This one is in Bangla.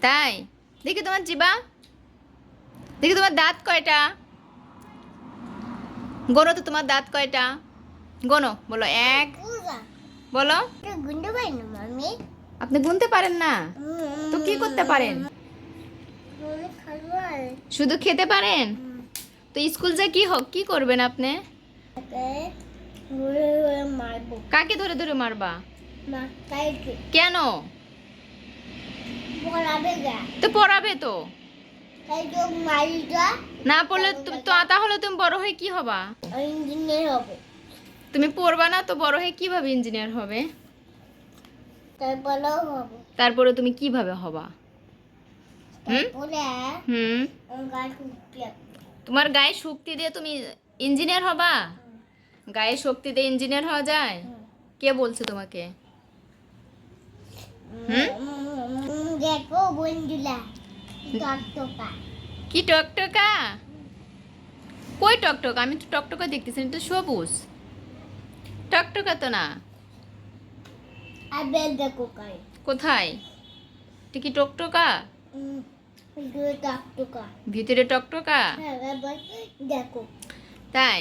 তাই? দেখি তোমার জিবা, দেখি তোমার দাঁত কয়টা, গোনো তো তোমার দাঁত কয়টা, গোনো, বলো এক, বলো। আপনি গুনতে পারেন না তো কি করতে পারেন? শুধু খেতে পারেন? তো স্কুল যা কি করবেন আপনি? কাকে ধরে ধরে মারবা? কেন? তো পড়াবে তো। না পড়লে তো তাহলে তুমি বড় হয়ে কি হবা? ইঞ্জিনিয়ার হবে। তুমি পড়বা না তো বড় হয়ে কিভাবে ইঞ্জিনিয়ার হবে? তারপরে তুমি কিভাবে হবা? হুম, তোমার গায়ে শক্তি দিয়ে তুমি ইঞ্জিনিয়ার হবা? গায়ে শক্তি দিয়ে ইঞ্জিনিয়ার হওয়া যায়? কে বলছে তোমাকে? দেখো বন্ধুরা, টকটকা। কি টকটকা? কই টকটকা? আমি তো টকটকা দেখতেছি না, তো সবুজ। টকটকা তো না। আবেল দেখো কাই। কোথায়? এটা কি টকটকা? টকটকা। ভিতরে টকটকা? হ্যাঁ, দেখো। তাই?